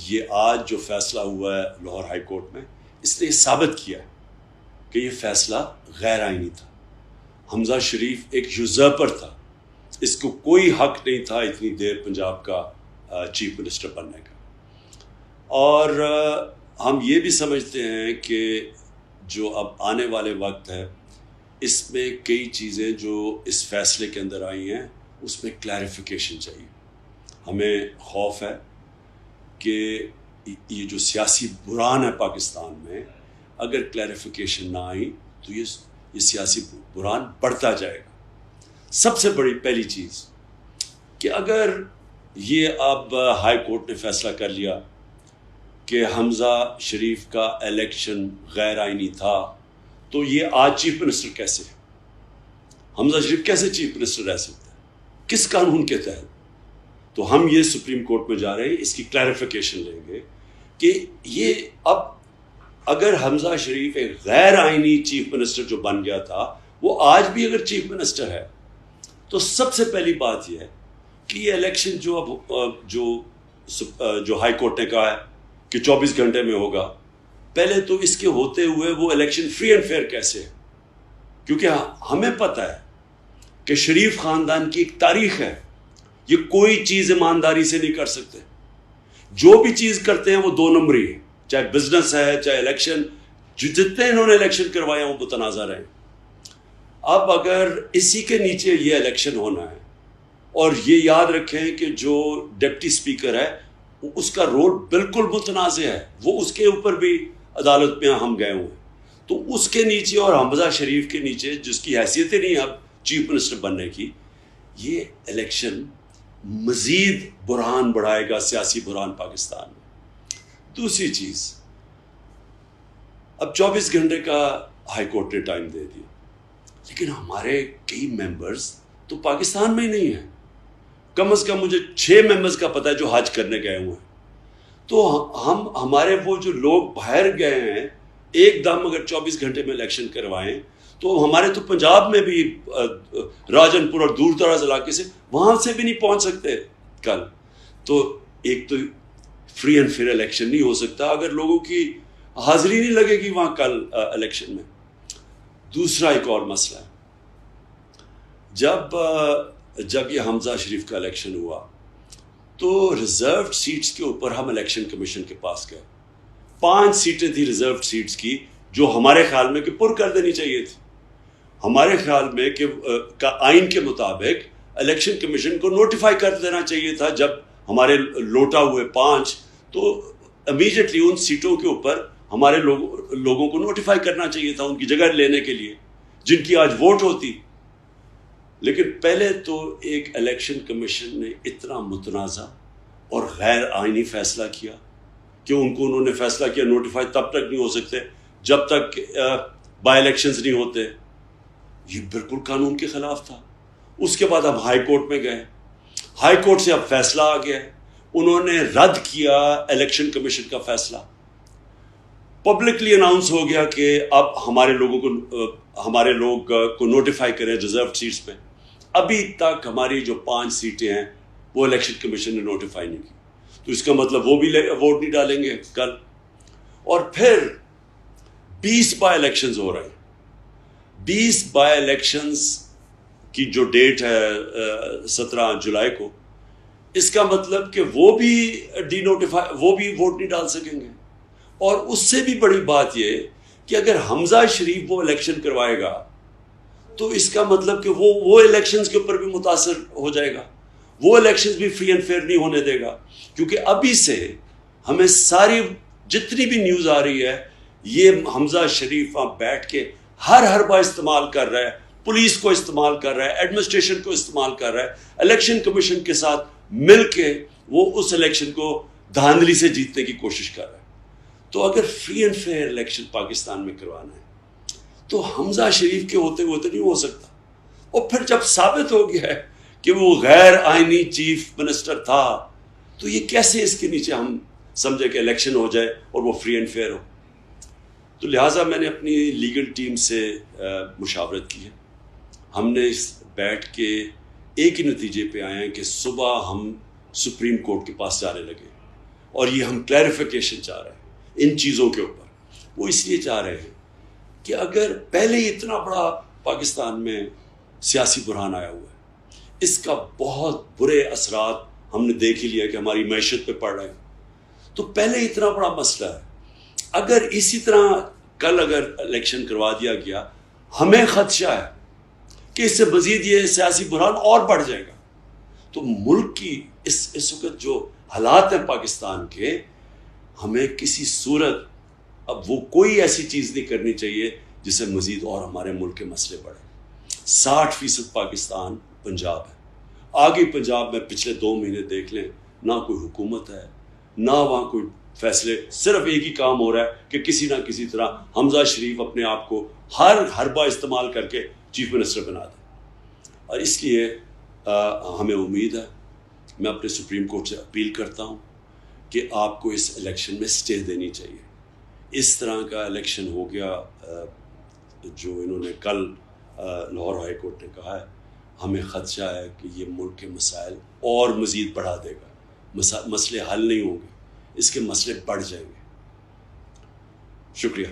یہ آج جو فیصلہ ہوا ہے لاہور ہائی کورٹ میں، اس نے یہ ثابت کیا کہ یہ فیصلہ غیر آئینی تھا۔ حمزہ شریف ایک یوزرپر تھا، اس کو کوئی حق نہیں تھا اتنی دیر پنجاب کا چیف منسٹر بننے کا۔ اور ہم یہ بھی سمجھتے ہیں کہ جو اب آنے والے وقت ہے، اس میں کئی چیزیں جو اس فیصلے کے اندر آئی ہیں اس میں کلیریفیکیشن چاہیے۔ ہمیں خوف ہے کہ یہ جو سیاسی بحران ہے پاکستان میں، اگر کلیریفیکیشن نہ آئی تو یہ سیاسی بحران بڑھتا جائے گا۔ سب سے بڑی پہلی چیز کہ اگر یہ اب ہائی کورٹ نے فیصلہ کر لیا کہ حمزہ شریف کا الیکشن غیر آئینی تھا، تو یہ آج چیف منسٹر کیسے ہے؟ حمزہ شریف کیسے چیف منسٹر رہ سکتا ہے؟ کس قانون کے تحت؟ تو ہم یہ سپریم کورٹ میں جا رہے ہیں، اس کی کلیریفیکیشن لیں گے کہ یہ اب اگر حمزہ شریف ایک غیر آئینی چیف منسٹر جو بن گیا تھا، وہ آج بھی اگر چیف منسٹر ہے، تو سب سے پہلی بات یہ ہے کہ یہ الیکشن جو اب جو ہائی کورٹ نے کہا ہے کہ 24 گھنٹے میں ہوگا، پہلے تو اس کے ہوتے ہوئے وہ الیکشن فری اینڈ فیئر کیسے ہے؟ کیونکہ ہمیں پتہ ہے کہ شریف خاندان کی ایک تاریخ ہے، یہ کوئی چیز ایمانداری سے نہیں کر سکتے، جو بھی چیز کرتے ہیں وہ دو نمبری ہے، چاہے بزنس ہے چاہے الیکشن، جتنے انہوں نے الیکشن کروایا وہ متنازع رہے۔ اب اگر اسی کے نیچے یہ الیکشن ہونا ہے، اور یہ یاد رکھیں کہ جو ڈپٹی اسپیکر ہے اس کا رول بالکل متنازع ہے، وہ اس کے اوپر بھی عدالت میں ہم گئے ہوئے ہیں، تو اس کے نیچے اور حمزہ شریف کے نیچے جس کی حیثیت ہی نہیں اب چیف منسٹر بننے کی، یہ الیکشن مزید بحران بڑھائے گا، سیاسی بحران پاکستان میں۔ دوسری چیز، اب 24 گھنٹے کا ہائی کورٹ نے ٹائم دے دیا، لیکن ہمارے کئی ممبرز تو پاکستان میں ہی نہیں ہیں۔ کم از کم مجھے 6 ممبرز کا پتہ ہے جو حج کرنے گئے ہوئے ہیں، تو ہمارے وہ جو لوگ باہر گئے ہیں، ایک دم اگر 24 گھنٹے میں الیکشن کروائیں تو ہمارے تو پنجاب میں بھی راجن پور اور دور دراز علاقے سے وہاں سے بھی نہیں پہنچ سکتے کل۔ تو ایک تو فری اینڈ فیئر الیکشن نہیں ہو سکتا اگر لوگوں کی حاضری نہیں لگے گی وہاں کل الیکشن میں۔ دوسرا ایک اور مسئلہ ہے، جب یہ حمزہ شریف کا الیکشن ہوا تو ریزروڈ سیٹس کے اوپر ہم الیکشن کمیشن کے پاس گئے، 5 سیٹیں تھی ریزروڈ سیٹس کی جو ہمارے خیال میں کہ پر کر دینی چاہیے تھی۔ ہمارے خیال میں کہ آئین کے مطابق الیکشن کمیشن کو نوٹیفائی کر دینا چاہیے تھا، جب ہمارے لوٹا ہوئے 5 تو امیجیٹلی ان سیٹوں کے اوپر ہمارے لوگوں کو نوٹیفائی کرنا چاہیے تھا ان کی جگہ لینے کے لیے جن کی آج ووٹ ہوتی۔ لیکن پہلے تو ایک الیکشن کمیشن نے اتنا متنازع اور غیر آئینی فیصلہ کیا کہ انہوں نے فیصلہ کیا نوٹیفائی تب تک نہیں ہو سکتے جب تک بائی الیکشنز نہیں ہوتے۔ یہ بالکل قانون کے خلاف تھا۔ اس کے بعد اب ہائی کورٹ میں گئے، ہائی کورٹ سے اب فیصلہ آ گیا، انہوں نے رد کیا الیکشن کمیشن کا فیصلہ، پبلکلی اناؤنس ہو گیا کہ اب ہمارے لوگ کو نوٹیفائی کریں ریزرو سیٹس پہ۔ ابھی تک ہماری جو 5 سیٹیں ہیں وہ الیکشن کمیشن نے نوٹیفائی نہیں کی، تو اس کا مطلب وہ بھی ووٹ نہیں ڈالیں گے کل۔ اور پھر 20 بائی الیکشنز ہو رہے ہیں، 20 بائی الیکشنز کی جو ڈیٹ ہے 17 جولائی کو، اس کا مطلب کہ وہ بھی ووٹ نہیں ڈال سکیں گے۔ اور اس سے بھی بڑی بات یہ کہ اگر حمزہ شریف وہ الیکشن کروائے گا تو اس کا مطلب کہ وہ الیکشنز کے اوپر بھی متاثر ہو جائے گا، وہ الیکشنز بھی فری اینڈ فیئر نہیں ہونے دے گا۔ کیونکہ ابھی سے ہمیں ساری جتنی بھی نیوز آ رہی ہے، یہ حمزہ شریف وہاں بیٹھ کے ہر حربہ استعمال کر رہا ہے، پولیس کو استعمال کر رہا ہے، ایڈمنسٹریشن کو استعمال کر رہا ہے، الیکشن کمیشن کے ساتھ مل کے وہ اس الیکشن کو دھاندلی سے جیتنے کی کوشش کر رہا ہے۔ تو اگر free and fair election Pakistan میں کروانا ہے تو حمزہ شریف کے ہوتے ہوئے تو نہیں ہو سکتا۔ اور پھر جب ثابت ہو گیا ہے کہ وہ غیر آئینی چیف منسٹر تھا، تو یہ کیسے اس کے نیچے ہم سمجھے کہ الیکشن ہو جائے اور وہ فری اینڈ فیئر ہو؟ تو لہٰذا میں نے اپنی لیگل ٹیم سے مشاورت کی ہے، ہم نے بیٹھ کے ایک ہی نتیجے پہ آئے ہیں کہ صبح ہم سپریم کورٹ کے پاس جانے لگے اور یہ ہم کلیریفیکیشن چاہ رہے ہیں ان چیزوں کے اوپر. وہ اس لیے چاہ رہے ہیں کہ اگر پہلے ہی اتنا بڑا پاکستان میں سیاسی بحران آیا ہوا ہے, اس کا بہت برے اثرات ہم نے دیکھ ہی لیا کہ ہماری معیشت پہ پڑ رہے ہیں, تو پہلے اتنا بڑا مسئلہ ہے. اگر اسی طرح کل اگر الیکشن کروا دیا گیا, ہمیں خدشہ ہے کہ اس سے مزید یہ سیاسی بحران اور بڑھ جائے گا. تو ملک کی اس وقت جو حالات ہیں پاکستان کے, ہمیں کسی صورت اب وہ کوئی ایسی چیز نہیں کرنی چاہیے جس سے مزید اور ہمارے ملک کے مسئلے بڑھیں. 60% پاکستان پنجاب ہے. آگے پنجاب میں پچھلے 2 مہینے دیکھ لیں, نہ کوئی حکومت ہے, نہ وہاں کوئی فیصلے, صرف ایک ہی کام ہو رہا ہے کہ کسی نہ کسی طرح حمزہ شریف اپنے آپ کو ہر حربہ استعمال کر کے چیف منسٹر بنا دے. اور اس لیے ہمیں امید ہے, میں اپنے سپریم کورٹ سے اپیل کرتا ہوں کہ آپ کو اس الیکشن میں سٹے دینی چاہیے. اس طرح کا الیکشن ہو گیا جو انہوں نے کل لاہور ہائی کورٹ نے کہا ہے, ہمیں خدشہ ہے کہ یہ ملک کے مسائل اور مزید بڑھا دے گا. مسئلے حل نہیں ہوں گے, اس کے مسئلے بڑھ جائیں گے. شکریہ.